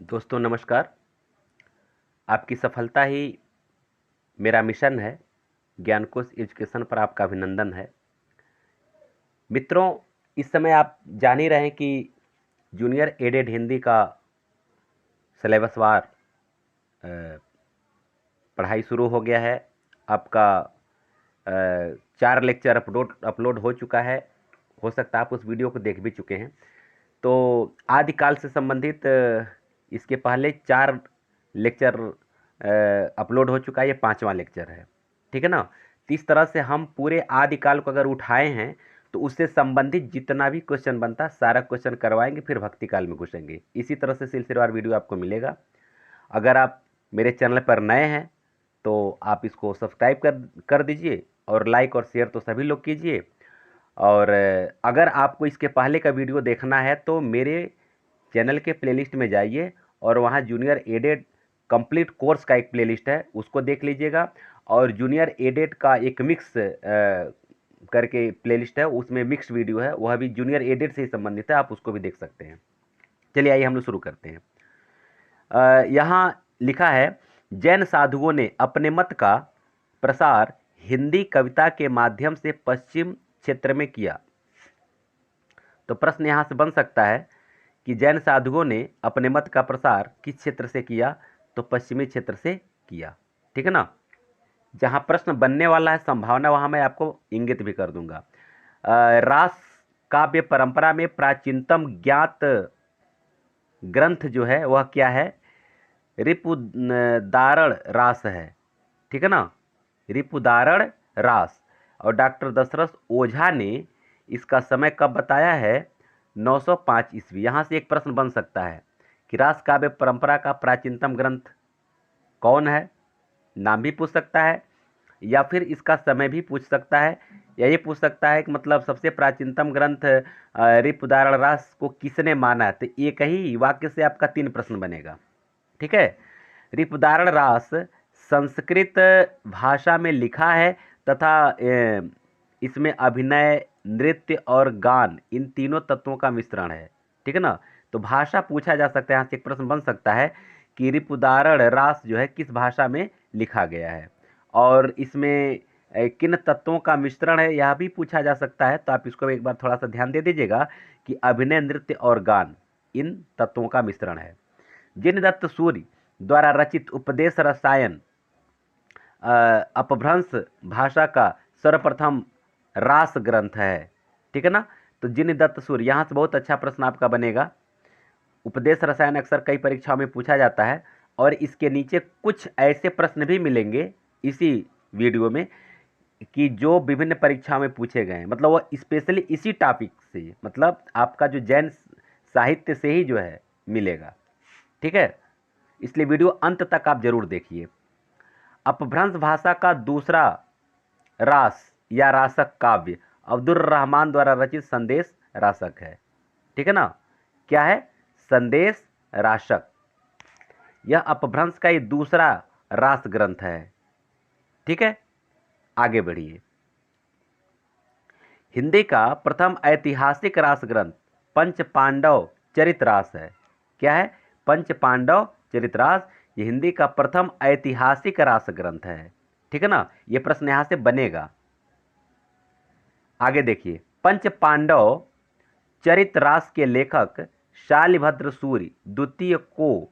दोस्तों नमस्कार। आपकी सफलता ही मेरा मिशन है। ज्ञानकोश एजुकेशन पर आपका अभिनंदन है। मित्रों, इस समय आप जान ही रहे हैं कि जूनियर एडेड हिंदी का सिलेबसवार पढ़ाई शुरू हो गया है। आपका 4 लेक्चर अपलोड हो चुका है। हो सकता है आप उस वीडियो को देख भी चुके हैं। तो आदिकाल से संबंधित इसके पहले 4 लेक्चर अपलोड हो चुका है। ये 5वां लेक्चर है, ठीक है ना। तो इस तरह से हम पूरे आदिकाल को अगर उठाए हैं तो उससे संबंधित जितना भी क्वेश्चन बनता है सारा क्वेश्चन करवाएंगे, फिर भक्ति काल में घुसेंगे। इसी तरह से सिलसिलेवार वीडियो आपको मिलेगा। अगर आप मेरे चैनल पर नए हैं तो आप इसको सब्सक्राइब कर दीजिए और लाइक और शेयर तो सभी लोग कीजिए। और अगर आपको इसके पहले का वीडियो देखना है तो मेरे चैनल के प्लेलिस्ट में जाइए और वहाँ जूनियर एडेड कंप्लीट कोर्स का एक प्लेलिस्ट है, उसको देख लीजिएगा। और जूनियर एडेड का एक मिक्स करके प्लेलिस्ट है, उसमें मिक्स वीडियो है, वह भी जूनियर एडेड से ही संबंधित है, आप उसको भी देख सकते हैं। चलिए आइए हम लोग शुरू करते हैं। यहाँ लिखा है, जैन साधुओं ने अपने मत का प्रसार हिंदी कविता के माध्यम से पश्चिम क्षेत्र में किया। तो प्रश्न यहाँ से बन सकता है कि जैन साधुओं ने अपने मत का प्रसार किस क्षेत्र से किया, तो पश्चिमी क्षेत्र से किया, ठीक है ना। जहाँ प्रश्न बनने वाला है संभावना, वहाँ मैं आपको इंगित भी कर दूंगा। रास काव्य परंपरा में प्राचीनतम ज्ञात ग्रंथ जो है वह क्या है? रिपुदारण रास है, ठीक है ना। रिपुदारण रास। और डॉक्टर दशरथ ओझा ने इसका समय कब बताया है? 905 ईस्वी। यहाँ से एक प्रश्न बन सकता है कि रास काव्य परंपरा का प्राचीनतम ग्रंथ कौन है? नाम भी पूछ सकता है, या फिर इसका समय भी पूछ सकता है, या ये पूछ सकता है कि मतलब सबसे प्राचीनतम ग्रंथ रिपुदारण रास को किसने माना है। तो एक ही वाक्य से आपका 3 प्रश्न बनेगा, ठीक है। रिपुदारण रास संस्कृत भाषा में लिखा है तथा इसमें अभिनय, नृत्य और गान, इन तीनों तत्वों का मिश्रण है, ठीक है ना। तो भाषा पूछा जा सकता है, यहाँ से एक प्रश्न बन सकता है कि रिपुदारण रास जो है किस भाषा में लिखा गया है, और इसमें किन तत्वों का मिश्रण है, यह भी पूछा जा सकता है। तो आप इसको एक बार थोड़ा सा ध्यान दे दीजिएगा कि अभिनय, नृत्य और गान, इन तत्वों का मिश्रण है। जिनदत्त सूर्य द्वारा रचित उपदेश रसायन अपभ्रंश भाषा का सर्वप्रथम रास ग्रंथ है, ठीक है ना। तो जिनदत्त सूर्य, यहाँ से बहुत अच्छा प्रश्न आपका बनेगा। उपदेश रसायन अक्सर कई परीक्षाओं में पूछा जाता है, और इसके नीचे कुछ ऐसे प्रश्न भी मिलेंगे इसी वीडियो में कि जो विभिन्न परीक्षाओं में पूछे गए हैं, मतलब वो स्पेशली इसी टॉपिक से, मतलब आपका जो जैन साहित्य से ही जो है मिलेगा, ठीक है। इसलिए वीडियो अंत तक आप जरूर देखिए। अपभ्रंश भाषा का दूसरा रास या रासक काव्य अब्दुल रहमान द्वारा रचित संदेश रासक है, ठीक है ना। क्या है? संदेश रासक। यह अपभ्रंश का ये दूसरा रास ग्रंथ है, ठीक है। आगे बढ़िए। हिंदी का प्रथम ऐतिहासिक रास ग्रंथ पंच पांडव चरित रास है। क्या है? पंच पांडव चरित रास। ये हिंदी का प्रथम ऐतिहासिक रास ग्रंथ है, ठीक है ना। ये प्रश्न यहां से बनेगा। आगे देखिए, पंच पांडव चरित रास के लेखक शालिभद्र सूरि द्वितीय को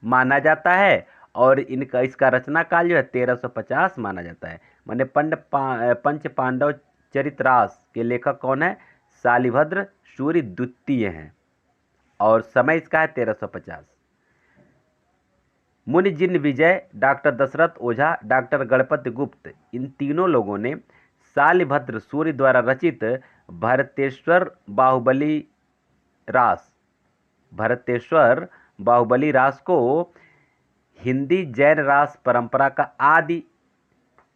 माना जाता है, और इनका इसका रचना काल जो है 1350 माना जाता है। माने पंच पांडव चरितरास के लेखक कौन है? शालिभद्र सूरि द्वितीय हैं, और समय इसका है 1350। मुनि जिन विजय, डॉक्टर दशरथ ओझा, डॉक्टर गणपति गुप्त, इन तीनों लोगों ने शालिभद्र सूरि द्वारा रचित भरतेश्वर बाहुबली रास, भरतेश्वर बाहुबली रास को हिंदी जैन रास परंपरा का आदि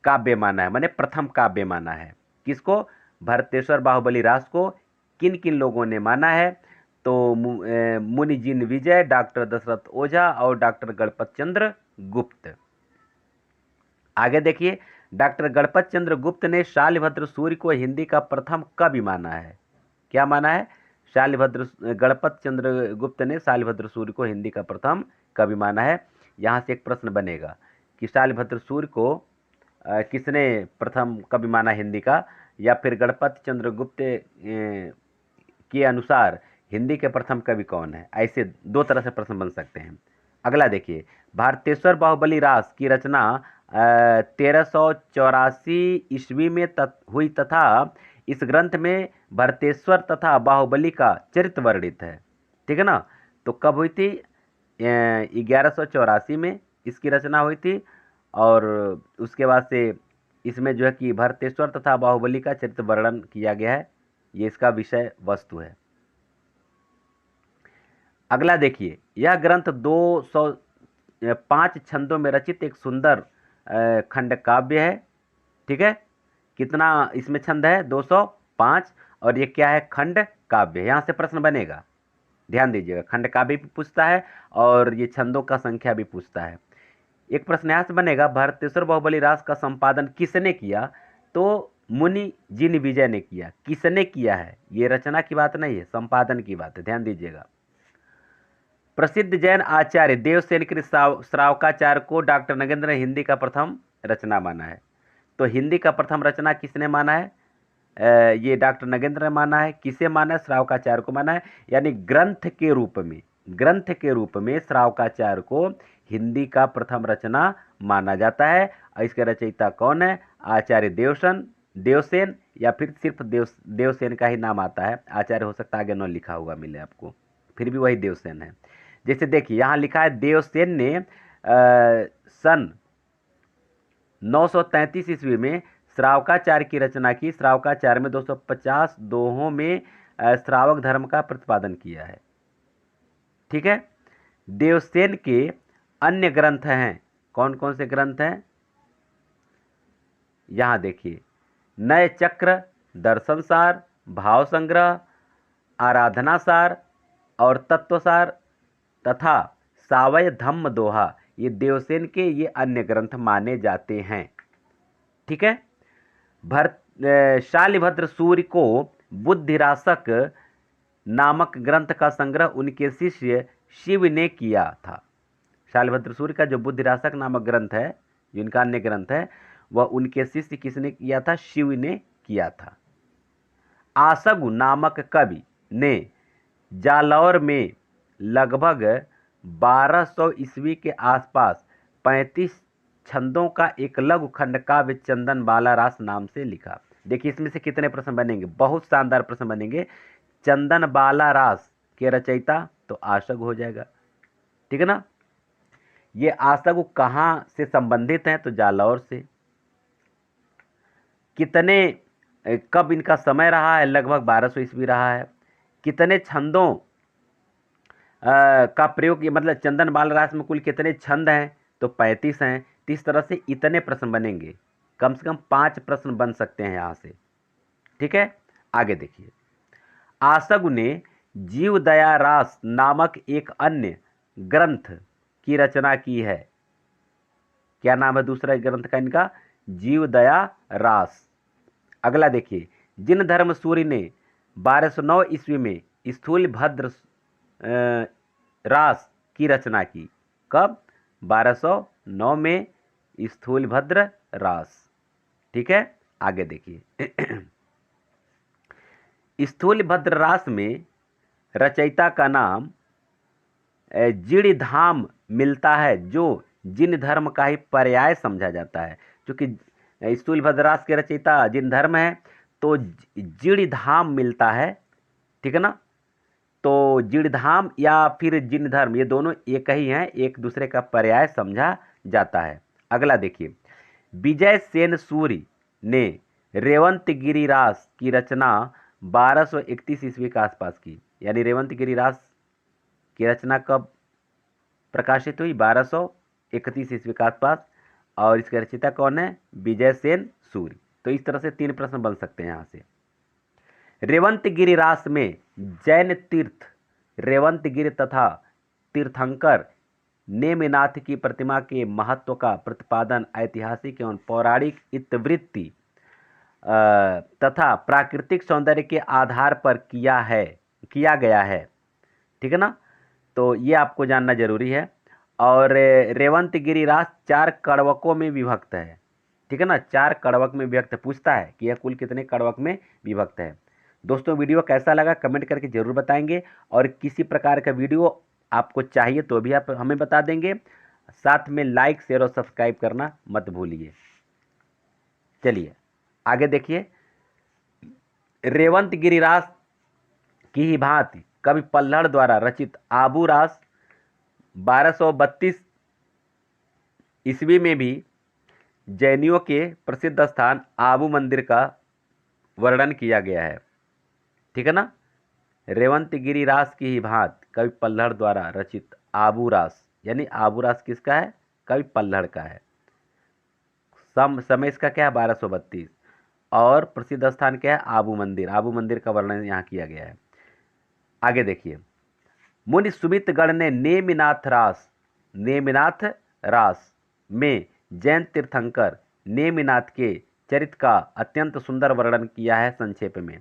काव्य माना है, माने प्रथम काव्य माना है। किसको? भरतेश्वर बाहुबली रास को किन किन लोगों ने माना है? तो मुनि जिन विजय, डॉक्टर दशरथ ओझा और डॉक्टर गणपत चंद्र गुप्त। आगे देखिए, डॉक्टर गणपत चंद्र गुप्त ने शालिभद्र सूर्य को हिंदी का प्रथम कवि माना है। क्या माना है? शालिभद्र गणपत चंद्रगुप्त ने शालिभद्र सूर्य को हिंदी का प्रथम कवि माना है। यहाँ से एक प्रश्न बनेगा कि शालिभद्र सूर्य को किसने प्रथम कवि माना हिंदी का, या फिर गणपत चंद्रगुप्त के अनुसार हिंदी के प्रथम कवि कौन है। ऐसे दो तरह से प्रश्न बन सकते हैं। अगला देखिए, भारतेश्वर बाहुबली रास की रचना 1384 ईस्वी में हुई तथा इस ग्रंथ में भरतेश्वर तथा बाहुबली का चरित्र वर्णित है। ठीक है ना। तो कब हुई थी? 1184 में इसकी रचना हुई थी, और उसके बाद से इसमें जो है कि भरतेश्वर तथा बाहुबली का चरित्र वर्णन किया गया है। ये इसका विषय वस्तु है। अगला देखिए, यह ग्रंथ 205 छंदों में रचित एक सुंदर खंड काव्य है। ठीक है, कितना इसमें छंद है? 205, और ये क्या है? खंड काव्य। यहाँ से प्रश्न बनेगा, ध्यान दीजिएगा। खंड काव्य भी पूछता है और ये छंदों का संख्या भी पूछता है। एक प्रश्न यहाँ से बनेगा, भारतेश्वर बाहुबली रास का संपादन किसने किया? तो मुनि जिन विजय ने किया। किसने किया है? ये रचना की बात नहीं है, संपादन की बात है, ध्यान दीजिएगा। प्रसिद्ध जैन आचार्य देवसेन के श्रावकाचार्य को डॉक्टर नगेंद्र ने हिंदी का प्रथम रचना माना है। तो हिंदी का प्रथम रचना किसने माना है? ये डॉक्टर नगेंद्र ने माना है। किसे माना है? श्रावकाचार्य को माना है। यानी ग्रंथ के रूप में श्रावकाचार्य को हिंदी का प्रथम रचना माना जाता है। और इसके रचयिता कौन है? आचार्य देवसेन, या फिर सिर्फ देवसेन का ही नाम आता है। आचार्य हो सकता है आगे न लिखा हुआ मिले आपको, फिर भी वही देवसेन है। जैसे देखिए, यहाँ लिखा है देवसेन ने सन 933 ईस्वी में श्रावकाचार्य की रचना की। श्रावकाचार्य में 250 दोहों में श्रावक धर्म का प्रतिपादन किया है। ठीक है। देवसेन के अन्य ग्रंथ हैं। कौन कौन से ग्रंथ हैं? यहाँ देखिए, नय चक्र, दर्शन सार, भाव संग्रह, आराधना सार और तत्वसार तथा सावय धम्म दोहा, ये देवसेन के ये अन्य ग्रंथ माने जाते हैं। ठीक है। शालिभद्र सूर्य को बुद्धिरासक नामक ग्रंथ का संग्रह उनके शिष्य शिव ने किया था। शालिभद्र सूर्य का जो बुद्धिरासक नामक ग्रंथ है, जिनका अन्य ग्रंथ है, वह उनके शिष्य किसने किया था? शिव ने किया था। आसगु नामक कवि ने जालौर में लगभग 1200 ईस्वी के आसपास 35 छंदों का एक लघु खंड काव्य चंदन बाला रास नाम से लिखा। देखिए, इसमें से कितने प्रश्न बनेंगे? बहुत शानदार प्रश्न बनेंगे। चंदन बाला रास के रचयिता तो आशग हो जाएगा। ठीक है ना। ये आशग कहाँ से संबंधित हैं? तो जालौर से। कब इनका समय रहा है? लगभग 1200 ईस्वी रहा है। कितने छंदों का प्रयोग, मतलब चंदन बाल रास में कुल कितने छंद हैं? तो 35 हैं। तो इस तरह से इतने प्रश्न बनेंगे। कम से कम 5 प्रश्न बन सकते हैं यहाँ से। ठीक है। आगे देखिए, आशगु ने जीव दया रास नामक एक अन्य ग्रंथ की रचना की है। क्या नाम है दूसरा ग्रंथ का इनका? जीव दया रास। अगला देखिए, जिन धर्म सूर्य ने 1209 ईस्वी में स्थूल भद्र रास की रचना की। कब? 1209 में स्थूल भद्र रास। ठीक है। आगे देखिए, स्थूल भद्र रास में रचयिता का नाम जिणधाम मिलता है, जो जिन धर्म का ही पर्याय समझा जाता है। क्योंकि स्थूल भद्र रास के रचयिता जिन धर्म है, तो जिणधाम मिलता है। ठीक है ना। तो जिणधाम या फिर जिन धर्म, ये दोनों एक ही हैं, एक दूसरे का पर्याय समझा जाता है। अगला देखिए, विजय सेन सूरि ने रेवंतगिरी रास की रचना 1231 ईस्वी के आसपास की। यानी रेवंतगिरी रास की रचना कब प्रकाशित हुई? 1231 ईस्वी के आसपास। और इसके रचयिता कौन है? विजय सेन सूरि। तो इस तरह से 3 प्रश्न बन सकते हैं यहाँ से। रेवंतगिरी रास में जैन तीर्थ रेवंतगिरी तथा तीर्थंकर नेमिनाथ की प्रतिमा के महत्व का प्रतिपादन ऐतिहासिक एवं पौराणिक इतिवृत्ति तथा प्राकृतिक सौंदर्य के आधार पर किया है। किया गया है, ठीक है ना। तो ये आपको जानना जरूरी है। और रेवंत गिरिराज 4 कड़वकों में विभक्त है, ठीक है ना, 4 कड़वक में विभक्त है। पूछता है कि यह कुल कितने कड़वक में विभक्त है। दोस्तों वीडियो कैसा लगा कमेंट करके जरूर बताएंगे, और किसी प्रकार का वीडियो आपको चाहिए तो भी आप हमें बता देंगे। साथ में लाइक शेयर और सब्सक्राइब करना मत भूलिए। चलिए आगे देखिए। रेवंत गिरिराज की ही भांति कवि पल्हड़ द्वारा रचित आबू रास 1232 ईस्वी में भी जैनियों के प्रसिद्ध स्थान आबू मंदिर का वर्णन किया गया है, ठीक है ना। रेवंत गिरिराज की ही भांति कवि पल्हड़ द्वारा रचित आबू रास, यानी आबू रास किसका है, कवि पल्हड़ का है। समय इसका क्या है 1232, और प्रसिद्ध स्थान क्या है आबू मंदिर। आबू मंदिर का वर्णन यहाँ किया गया है। आगे देखिए। मुनि सुमित गण ने नेमिनाथ रास में जैन तीर्थंकर नेमिनाथ के चरित्र का अत्यंत सुंदर वर्णन किया है संक्षेप में।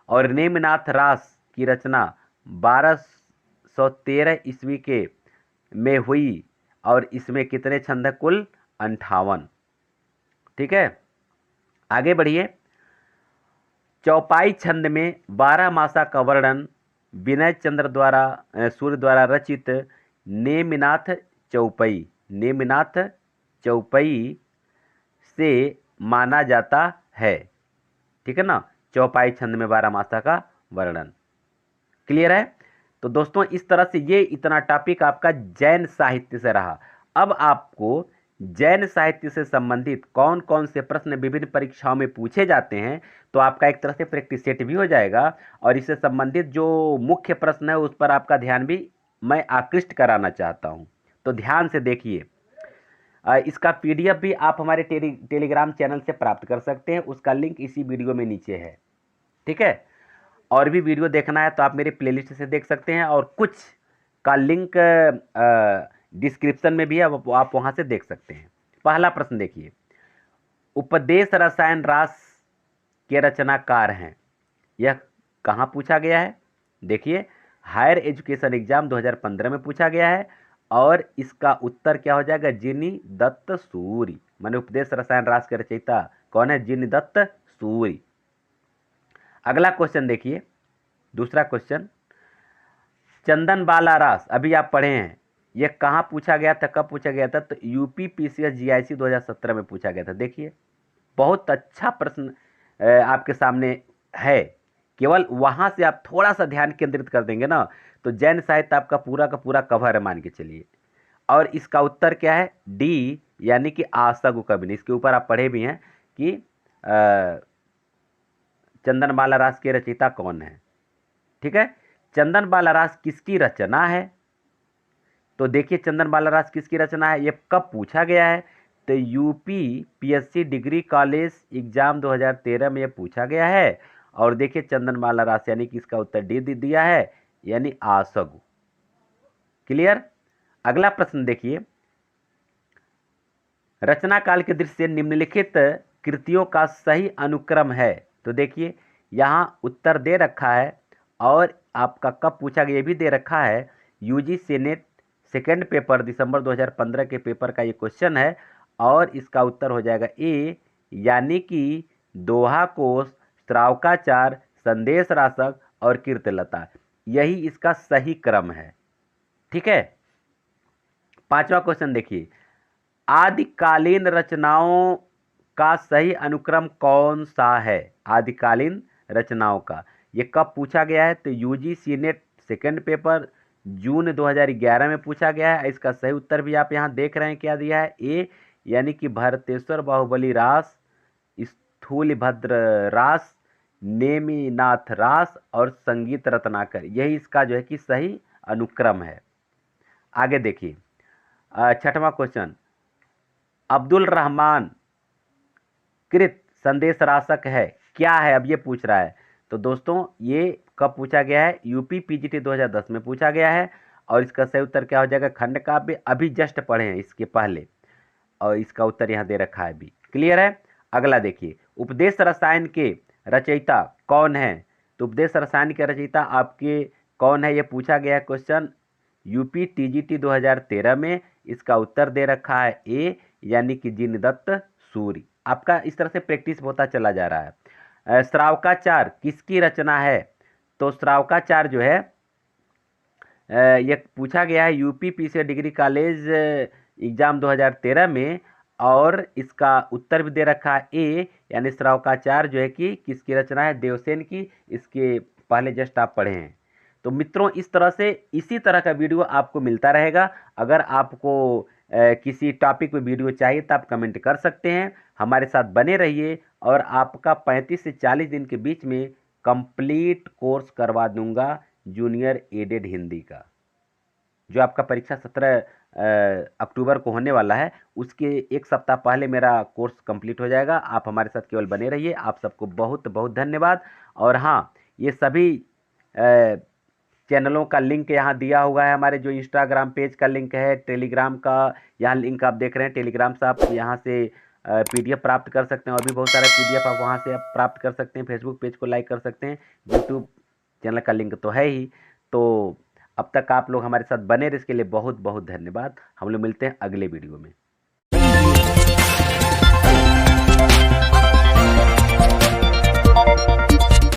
और नेमिनाथ रास की रचना 1213 ईस्वी के में हुई, और इसमें कितने छंद है, कुल 58, ठीक है। आगे बढ़िए। चौपाई छंद में 12 मासा का वर्णन विनय चंद्र सूर्य द्वारा रचित नेमिनाथ चौपई से माना जाता है, ठीक है ना। चौपाई छंद में 12 मासा का वर्णन। क्लियर है। तो दोस्तों इस तरह से ये इतना टॉपिक आपका जैन साहित्य से रहा। अब आपको जैन साहित्य से संबंधित कौन कौन से प्रश्न विभिन्न परीक्षाओं में पूछे जाते हैं, तो आपका एक तरह से प्रैक्टिस सेट भी हो जाएगा, और इससे संबंधित जो मुख्य प्रश्न है उस पर आपका ध्यान भी मैं आकृष्ट कराना चाहता हूं। तो ध्यान से देखिए। इसका पीडीएफ भी आप हमारे टेलीग्राम चैनल से प्राप्त कर सकते हैं, उसका लिंक इसी वीडियो में नीचे है, ठीक है। और भी वीडियो देखना है तो आप मेरे प्लेलिस्ट से देख सकते हैं, और कुछ का लिंक डिस्क्रिप्शन में भी है, आप वहां से देख सकते हैं। पहला प्रश्न देखिए। उपदेश रसायन रास के रचनाकार हैं, यह कहाँ पूछा गया है। देखिए हायर एजुकेशन एग्जाम 2015 में पूछा गया है, और इसका उत्तर क्या हो जाएगा, जिनी दत्त सूरि। माने उपदेश रसायन रास के रचयिता कौन है, जिनी दत्त सूरि। अगला क्वेश्चन देखिए, दूसरा क्वेश्चन। चंदन बाला रास अभी आप पढ़े हैं, यह कहाँ पूछा गया था, कब पूछा गया था, तो यूपी पीसीएस जीआईसी 2017 में पूछा गया था। देखिए बहुत अच्छा प्रश्न आपके सामने है। केवल वहां से आप थोड़ा सा ध्यान केंद्रित कर देंगे ना, तो जैन साहित्य आपका पूरा का पूरा कवर है मान के चलिए। और इसका उत्तर क्या है, डी, यानी कि आसगु कवि। इसके ऊपर आप पढ़े भी हैं कि चंदन बाला रास के रचयिता कौन है, ठीक है। चंदन बाला रास किसकी रचना है, तो देखिए चंदन बाला रास किसकी रचना है, ये कब पूछा गया है, तो UP PSC degree college exam 2013 में ये पूछा गया है। और देखिए चंदन बाला रास यानी कि इसका उत्तर डी दिया है, यानी आसगु। क्लियर। अगला प्रश्न देखिए। रचना काल के दृष्टि से निम्नलिखित कृतियों का सही अनुक्रम है, तो देखिए यहाँ उत्तर दे रखा है, और आपका कब पूछा गया ये भी दे रखा है। यूजीसी नेट सेकेंड पेपर दिसंबर 2015 के पेपर का ये क्वेश्चन है, और इसका उत्तर हो जाएगा ए, यानी कि दोहा कोश, श्रावकाचार, संदेश रासक और कीर्तलता, यही इसका सही क्रम है, ठीक है। पांचवा क्वेश्चन देखिए। आदिकालीन रचनाओं का सही अनुक्रम कौन सा है, आदिकालीन रचनाओं का, ये कब पूछा गया है, तो यूजीसी नेट सेकेंड पेपर जून 2011 में पूछा गया है। इसका सही उत्तर भी आप यहाँ देख रहे हैं क्या दिया है, ए, यानी कि भरतेश्वर बाहुबली रास, स्थूलभद्र रास, नेमिनाथ रास और संगीत रत्नाकर, यही इसका जो है कि सही अनुक्रम है। आगे देखिए। छठवां क्वेश्चन। अब्दुल रहमान कृत संदेश रासक है, क्या है, अब ये पूछ रहा है। तो दोस्तों ये कब पूछा गया है, यूपी पीजीटी 2010 में पूछा गया है, और इसका सही उत्तर क्या हो जाएगा, खंड काव्य। अभी जस्ट पढ़े हैं इसके पहले, और इसका उत्तर यहाँ दे रखा है भी। क्लियर है। अगला देखिए। उपदेश रसायन के रचयिता कौन है, तो उपदेश रसायन के रचयिता आपके कौन है, ये पूछा गया क्वेश्चन यूपी टीजीटी 2013 में। इसका उत्तर दे रखा है ए, यानी कि जिनदत्त सूरि। आपका इस तरह से प्रैक्टिस होता चला जा रहा है। श्रावकाचार किसकी रचना है? तो श्रावकाचार जो है ये पूछा गया है UP PC degree college exam 2013 में, और इसका उत्तर भी दे रखा है ए, यानी श्रावकाचार जो है कि किसकी रचना है? देवसेन की। इसके पहले जस्ट आप पढ़े हैं। तो मित्रों, इस तरह से इसी तरह का वीडियो आपको मिलता रहेगा। अगर आपको किसी टॉपिक पे वीडियो चाहिए तो आप कमेंट कर सकते हैं। हमारे साथ बने रहिए, और आपका 35 से 40 दिन के बीच में कंप्लीट कोर्स करवा दूंगा जूनियर एडेड हिंदी का, जो आपका परीक्षा 17 अक्टूबर को होने वाला है। उसके एक सप्ताह पहले मेरा कोर्स कंप्लीट हो जाएगा। आप हमारे साथ केवल बने रहिए। आप सबको बहुत बहुत धन्यवाद। और हाँ, ये सभी चैनलों का लिंक यहाँ दिया हुआ है। हमारे जो इंस्टाग्राम पेज का लिंक है, टेलीग्राम का यहाँ लिंक आप देख रहे हैं। टेलीग्राम से आप यहाँ से पीडीएफ प्राप्त कर सकते हैं, और भी बहुत सारे पीडीएफ आप वहाँ से आप प्राप्त कर सकते हैं। फेसबुक पेज को लाइक कर सकते हैं। यूट्यूब चैनल का लिंक तो है ही। तो अब तक आप लोग हमारे साथ बने रहे, इसके लिए बहुत बहुत धन्यवाद। हम लोग मिलते हैं अगले वीडियो में।